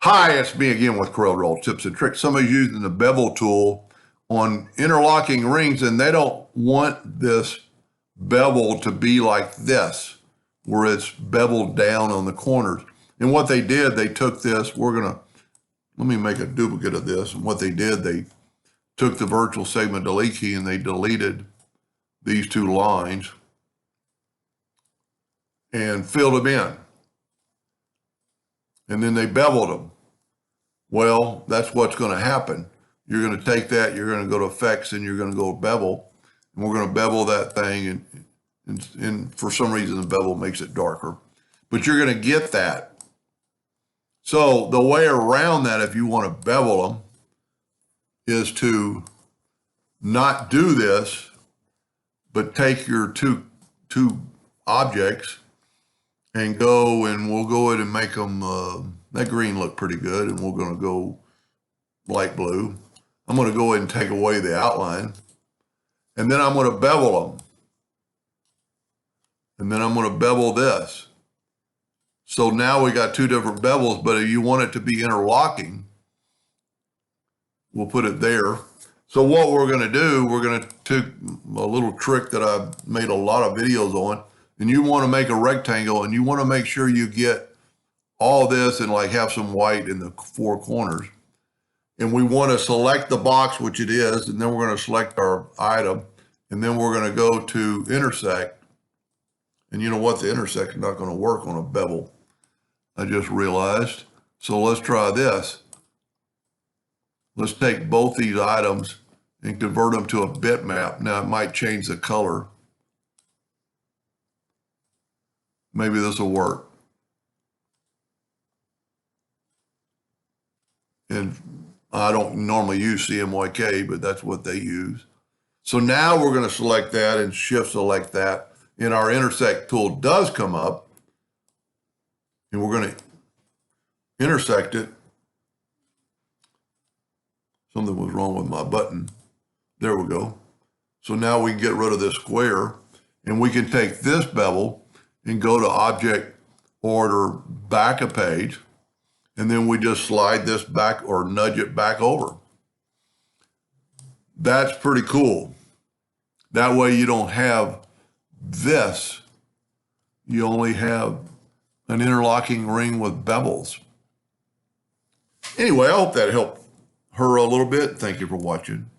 Hi, it's me again with Corel tips and tricks. Somebody's using the bevel tool on interlocking rings and they don't want this bevel to be like this, where it's beveled down on the corners. And what they did, they took this, let me make a duplicate of this. And what they did, they took the virtual segment delete key and they deleted these two lines and filled them in. And then they beveled them. Well, that's what's going to happen. You're going to take that, you're going to go to effects, and you're going to go bevel. And we're going to bevel that thing, and for some reason the bevel makes it darker. But you're going to get that. So the way around that, if you want to bevel them, is to not do this, but take your two objects and go, and we'll go ahead and make them, that green look pretty good, and we're going to go light blue. I'm going to go ahead and take away the outline, and then I'm going to bevel them. And then I'm going to bevel this. So now we got two different bevels, but if you want it to be interlocking, we'll put it there. So what we're going to do, we're going to take a little trick that I've made a lot of videos on, and you want to make a rectangle, and you want to make sure you get all this and like have some white in the four corners. And we want to select the box, which it is, and then we're going to select our item, and then we're going to go to intersect. And you know what? The intersect is not going to work on a bevel, I just realized. So let's try this. Let's take both these items and convert them to a bitmap. Now it might change the color. Maybe this will work. And I don't normally use CMYK, but that's what they use. So now we're going to select that and shift select that. And our intersect tool does come up. And we're going to intersect it. Something was wrong with my button. There we go. So now we can get rid of this square. And we can take this bevel and go to Object, Order, Back a Page. And then we just slide this back or nudge it back over. That's pretty cool. That way you don't have this. You only have an interlocking ring with bevels. Anyway, I hope that helped her a little bit. Thank you for watching.